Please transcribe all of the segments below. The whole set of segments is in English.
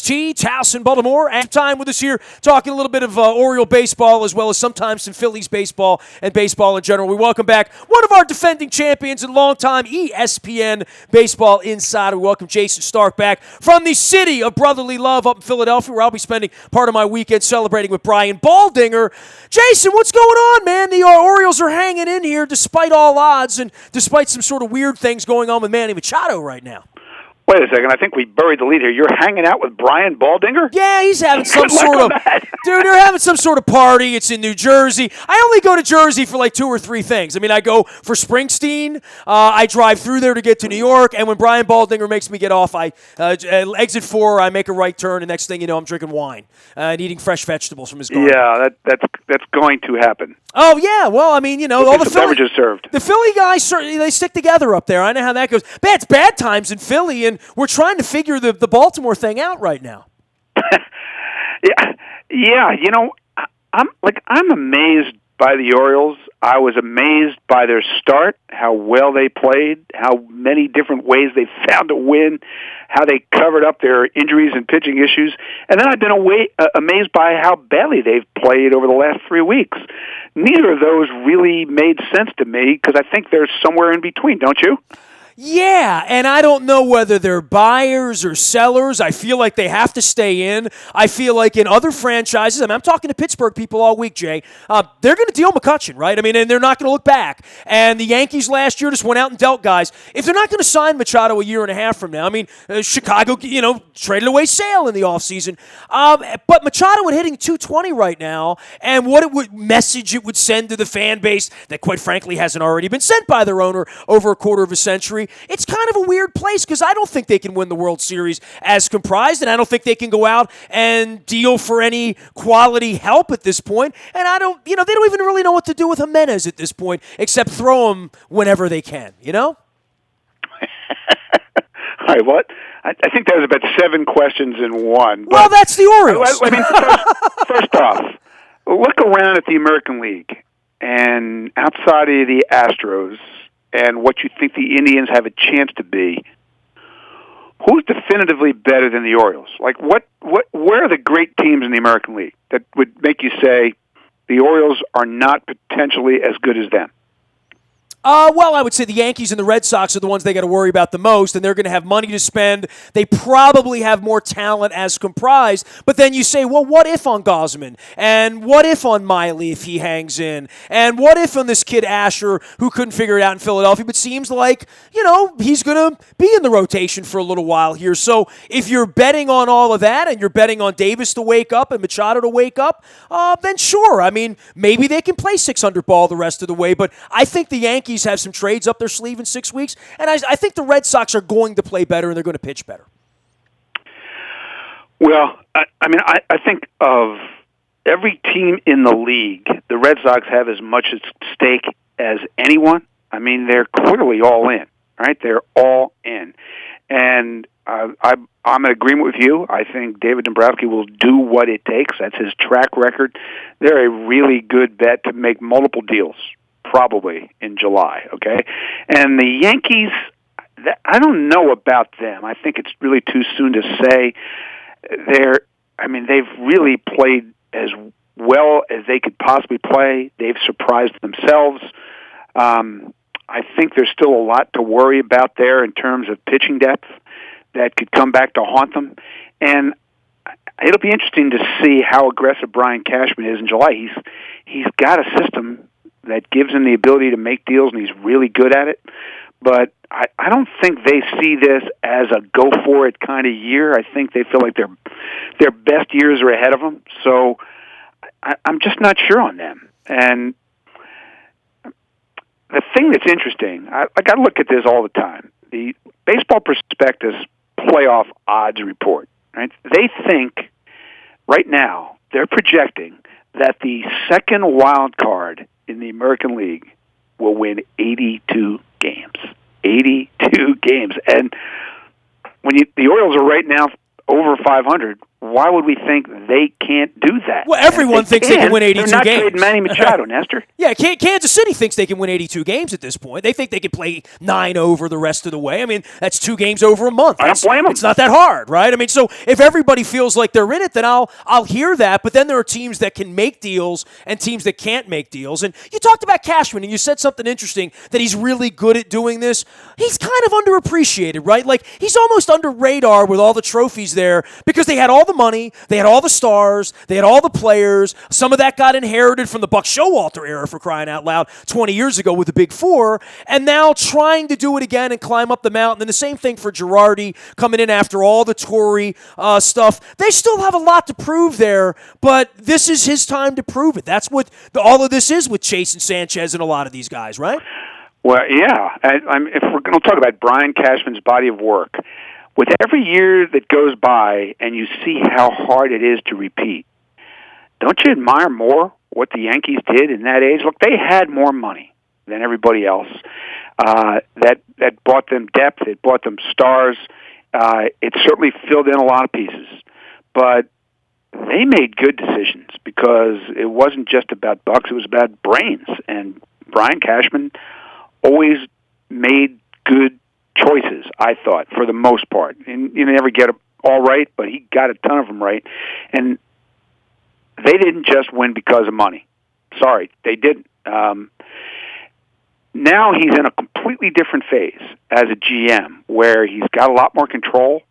WNST, Towson, Baltimore. And time with us here, talking a little bit of Oriole baseball as well as sometimes some Phillies baseball and baseball in general. We welcome back one of our defending champions and longtime ESPN baseball insider. We welcome Jason Stark back from the city of brotherly love up in Philadelphia, where I'll be spending part of my weekend celebrating with Brian Baldinger. Jason, what's going on, man? The Orioles are hanging in here despite all odds and despite some sort of weird things going on with Manny Machado right now. Wait a second. I think we buried the lead here. You're hanging out with Brian Baldinger? Yeah, he's having some sort of... Dude, they're having some sort of party. It's in New Jersey. I only go to Jersey for like 2 or 3 things. I mean, I go for Springsteen. I drive through there to get to New York. And when Brian Baldinger makes me get off, I exit 4, I make a right turn, and next thing you know, I'm drinking wine and eating fresh vegetables from his garden. Yeah, that's going to happen. Oh, yeah. Well, I mean, you know, all the beverages served. The Philly guys, certainly, they stick together up there. I know how that goes. It's bad times in Philly, and we're trying to figure the Baltimore thing out right now. Yeah. You know, I'm amazed by the Orioles. I was amazed by their start, how well they played, how many different ways they found to win, how they covered up their injuries and pitching issues. And then I've been amazed by how badly they've played over the last 3 weeks. Neither of those really made sense to me because I think they're somewhere in between, don't you? Yeah, and I don't know whether they're buyers or sellers. I feel like they have to stay in. I feel like in other franchises, I mean, I'm talking to Pittsburgh people all week, Jay, they're going to deal McCutchen, right? I mean, and they're not going to look back. And the Yankees last year just went out and dealt guys. If they're not going to sign Machado a year and a half from now, I mean, Chicago, traded away Sale in the offseason. But Machado would hitting 220 right now, and what message it would send to the fan base that, quite frankly, hasn't already been sent by their owner over a quarter of a century. It's kind of a weird place because I don't think they can win the World Series as comprised, and I don't think they can go out and deal for any quality help at this point. And they don't even really know what to do with Jimenez at this point, except throw him whenever they can, All right, what? I think that was about 7 questions in one. Well, that's the Orioles. I mean, first off, look around at the American League, and outside of the Astros, and what you think the Indians have a chance to be, who's definitively better than the Orioles? Like, where are the great teams in the American League that would make you say the Orioles are not potentially as good as them? Well, I would say the Yankees and the Red Sox are the ones they got to worry about the most, and they're going to have money to spend. They probably have more talent as comprised, but then you say, well, what if on Gausman? And what if on Miley if he hangs in? And what if on this kid Asher who couldn't figure it out in Philadelphia, but seems like, he's going to be in the rotation for a little while here. So if you're betting on all of that and you're betting on Davis to wake up and Machado to wake up, then sure. I mean, maybe they can play 600 ball the rest of the way, but I think the Yankees have some trades up their sleeve in 6 weeks, and I think the Red Sox are going to play better and they're going to pitch better. Well, I think of every team in the league, the Red Sox have as much at stake as anyone. I mean, they're clearly all in, right? They're all in. And I'm in agreement with you. I think David Dombrowski will do what it takes. That's his track record. They're a really good bet to make multiple deals, probably in July, okay? And the Yankees, I don't know about them. I think it's really too soon to say. They've really played as well as they could possibly play. They've surprised themselves. I think there's still a lot to worry about there in terms of pitching depth that could come back to haunt them. And it'll be interesting to see how aggressive Brian Cashman is in July. He's got a system that gives him the ability to make deals, and he's really good at it. But I don't think they see this as a go-for-it kind of year. I think they feel like their best years are ahead of them. So I'm just not sure on them. And the thing that's interesting, I look at this all the time, the Baseball Prospectus playoff odds report, right? They think right now they're projecting that the second wild card in the American League will win 82 games. 82 games. And the Orioles are right now over 500 why would we think they can't do that? Well, everyone thinks they can win 82 games. They're not games. trading Manny Machado, Nestor. Yeah, Kansas City thinks they can win 82 games at this point. They think they can play 9 over the rest of the way. I mean, that's 2 games over a month. I don't blame them. It's not that hard, right? I mean, so if everybody feels like they're in it, then I'll hear that. But then there are teams that can make deals and teams that can't make deals. And you talked about Cashman, and you said something interesting, that he's really good at doing this. He's kind of underappreciated, right? Like, he's almost under radar with all the trophies there because they had all the money, they had all the stars, they had all the players. Some of that got inherited from the Buck Showalter era, for crying out loud, 20 years ago with the Big Four, and now trying to do it again and climb up the mountain. And the same thing for Girardi coming in after all the Torrey stuff. They still have a lot to prove there, but this is his time to prove it. That's what all of this is with Chase and Sanchez and a lot of these guys, right? Well, yeah. If we're going to talk about Brian Cashman's body of work, with every year that goes by and you see how hard it is to repeat, don't you admire more what the Yankees did in that age? Look, they had more money than everybody else. That bought them depth. It bought them stars. It certainly filled in a lot of pieces. But they made good decisions because it wasn't just about bucks. It was about brains. And Brian Cashman always made good choices, I thought, for the most part. And you never get them all right, but he got a ton of them right. And they didn't just win because of money. Sorry, they didn't. Now he's in a completely different phase as a GM where he's got a lot more control.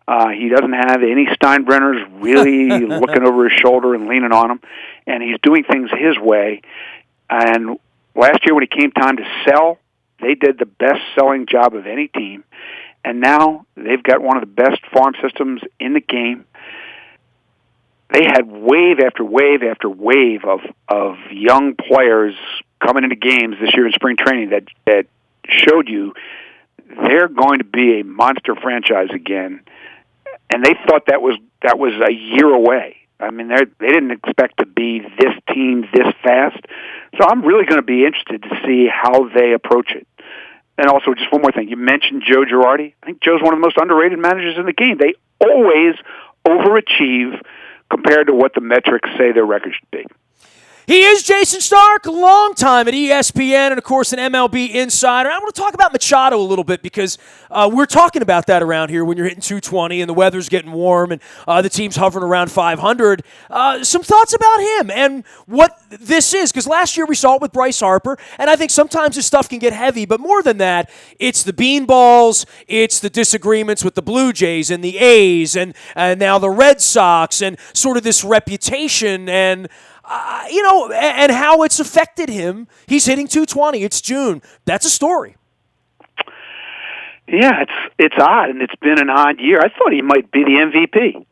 He doesn't have any Steinbrenners really looking over his shoulder and leaning on him, and he's doing things his way. And last year when it came time to sell, they did the best-selling job of any team, and now they've got one of the best farm systems in the game. They had wave after wave after wave of young players coming into games this year in spring training that showed you they're going to be a monster franchise again. And they thought that was a year away. I mean, they didn't expect to be this team this fast. So I'm really going to be interested to see how they approach it. And also, just one more thing. You mentioned Joe Girardi. I think Joe's one of the most underrated managers in the game. They always overachieve compared to what the metrics say their record should be. He is Jason Stark, a long time at ESPN and, of course, an MLB insider. I want to talk about Machado a little bit because we're talking about that around here when you're hitting 220 and the weather's getting warm and the team's hovering around 500. Some thoughts about him and what this is, because last year we saw it with Bryce Harper, and I think sometimes this stuff can get heavy, but more than that, it's the beanballs, it's the disagreements with the Blue Jays and the A's and now the Red Sox and sort of this reputation and and how it's affected him. He's hitting 220. It's June. That's a story. Yeah, it's odd, and it's been an odd year. I thought he might be the MVP.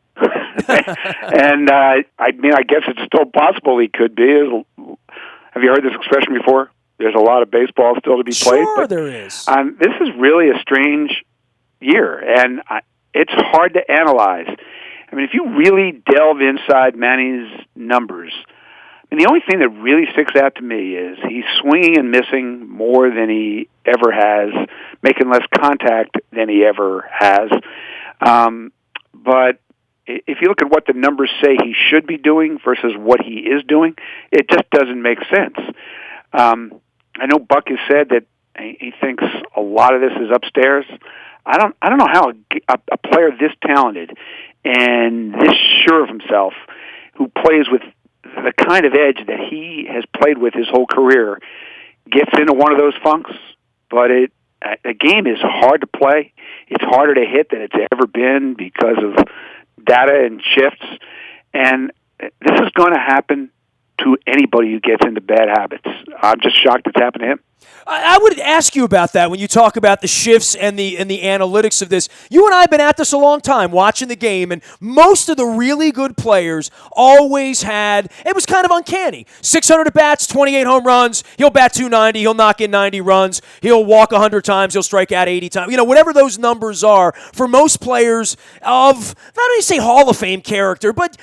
And, I guess it's still possible he could be. Have you heard this expression before? There's a lot of baseball still to be played. Sure, there is. This is really a strange year, and it's hard to analyze. I mean, if you really delve inside Manny's numbers, and the only thing that really sticks out to me is he's swinging and missing more than he ever has, making less contact than he ever has. But if you look at what the numbers say he should be doing versus what he is doing, it just doesn't make sense. I know Buck has said that he thinks a lot of this is upstairs. I don't know how a player this talented and this sure of himself, who plays with the kind of edge that he has played with his whole career, gets into one of those funks. But the game is hard to play. It's harder to hit than it's ever been because of data and shifts. And this is going to happen to anybody who gets into bad habits. I'm just shocked it's happened to him. I would ask you about that when you talk about the shifts and the analytics of this. You and I have been at this a long time, watching the game, and most of the really good players always had, it was kind of uncanny. 600 at-bats, 28 home runs, he'll bat 290, he'll knock in 90 runs, he'll walk 100 times, he'll strike out 80 times. Whatever those numbers are, for most players of, not only say Hall of Fame character, but,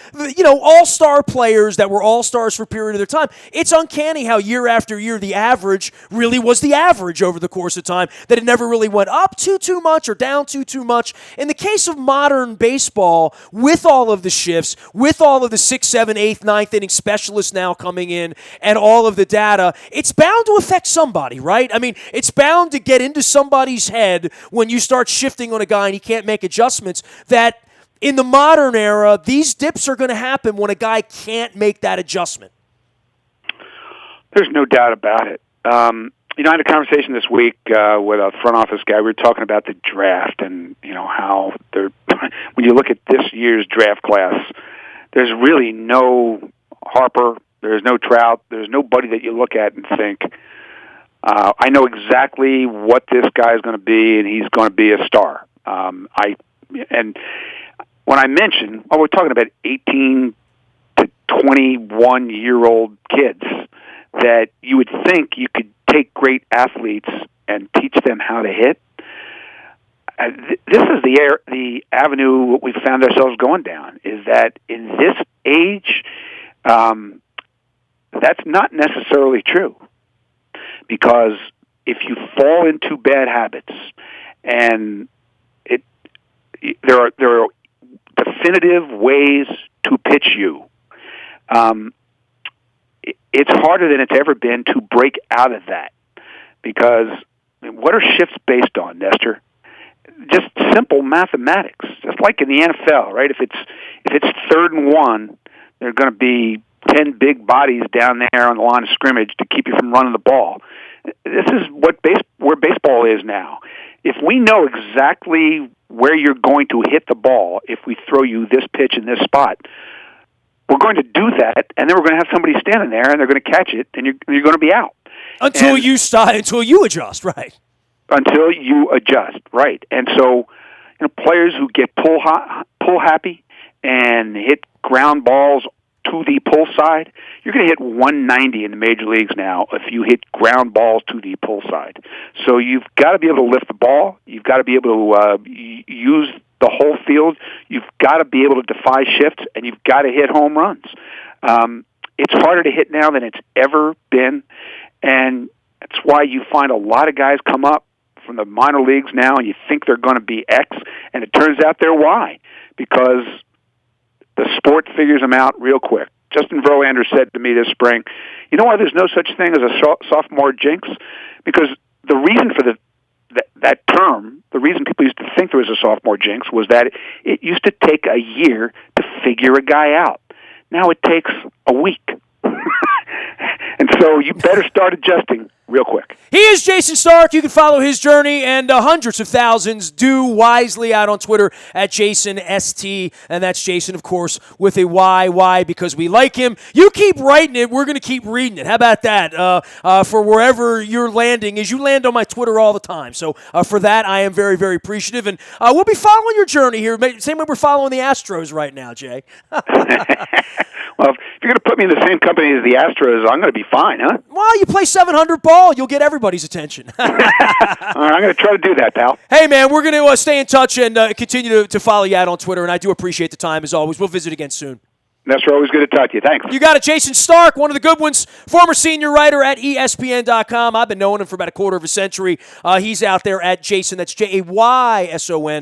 all-star players that were all-stars for a period of their time, it's uncanny how year after year the average really really was the average over the course of time, that it never really went up too much or down too much. In the case of modern baseball, with all of the shifts, with all of the 6th, 7th, 8th, 9th inning specialists now coming in and all of the data, it's bound to affect somebody, right? I mean, it's bound to get into somebody's head when you start shifting on a guy and he can't make adjustments, that in the modern era, these dips are going to happen when a guy can't make that adjustment. There's no doubt about it. I had a conversation this week with a front office guy. We were talking about the draft and, how when you look at this year's draft class, there's really no Harper, there's no Trout, there's nobody that you look at and think, I know exactly what this guy is going to be, and he's going to be a star. And when I mention, we're talking about 18 to 21-year-old kids that you would think you could take great athletes and teach them how to hit. This is the avenue we found ourselves going down, is that in this age, that's not necessarily true. Because if you fall into bad habits, and there are definitive ways to pitch you, it's harder than it's ever been to break out of that. Because what are shifts based on, Nestor? Just simple mathematics. Just like in the NFL, right? If it's 3rd and 1, there are going to be 10 big bodies down there on the line of scrimmage to keep you from running the ball. This is where baseball is now. If we know exactly where you're going to hit the ball, if we throw you this pitch in this spot, we're going to do that, and then we're going to have somebody standing there, and they're going to catch it, and you're going to be out. Until you adjust, right? Until you adjust, right. And so, players who get pull happy and hit ground balls to the pull side, you're going to hit 190 in the major leagues now if you hit ground balls to the pull side. So you've got to be able to lift the ball. You've got to be able to use the whole field. You've got to be able to defy shifts, and you've got to hit home runs. It's harder to hit now than it's ever been, and that's why you find a lot of guys come up from the minor leagues now, and you think they're going to be X, and it turns out they're Y, because the sport figures them out real quick. Justin Verlander said to me this spring, you know why there's no such thing as a sophomore jinx? Because the reason for that term, the reason people used to think there was a sophomore jinx, was that it used to take a year to figure a guy out. Now it takes a week. And so you better start adjusting real quick. He is Jayson Stark. You can follow his journey, and hundreds of thousands do wisely out on Twitter at JasonST, and that's Jason, of course, with a Y. Why? Because we like him. You keep writing it, we're going to keep reading it. How about that? For wherever you're landing, as you land on my Twitter all the time. So for that, I am very, very appreciative, and we'll be following your journey here. Same way we're following the Astros right now, Jay. Well, if you're going to put me in the same company as the Astros, I'm going to be fine, huh? Well, you play 700 ball, you'll get everybody's attention. All right, I'm going to try to do that, pal. Hey, man, we're going to stay in touch and continue to follow you out on Twitter, and I do appreciate the time, as always. We'll visit again soon. Nestor, always good to talk to you. Thanks. You got it. Jayson Stark, one of the good ones, former senior writer at ESPN.com. I've been knowing him for about a quarter of a century. He's out there at Jason. That's JAYSONST.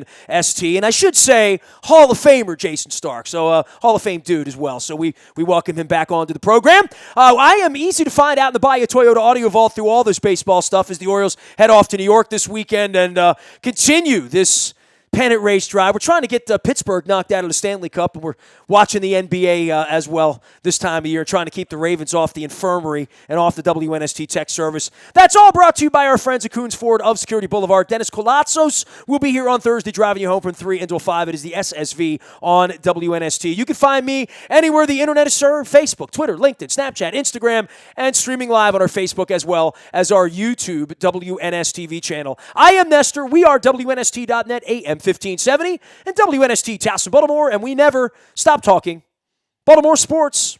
And I should say Hall of Famer Jayson Stark. So Hall of Fame dude as well. So we welcome him back onto the program. I am easy to find out in the Bahia Toyota Audio Vault through all this baseball stuff as the Orioles head off to New York this weekend and continue this pennant race drive. We're trying to get Pittsburgh knocked out of the Stanley Cup, and we're watching the NBA as well this time of year, trying to keep the Ravens off the infirmary and off the WNST tech service. That's all brought to you by our friends at Coons Ford of Security Boulevard. Dennis Colatzos will be here on Thursday driving you home from 3 until 5. It is the SSV on WNST. You can find me anywhere the internet is served: Facebook, Twitter, LinkedIn, Snapchat, Instagram, and streaming live on our Facebook as well as our YouTube WNSTV channel. I am Nestor. We are WNST.net, AM 1570, and WNST Towson, Baltimore, and we never stop talking Baltimore sports.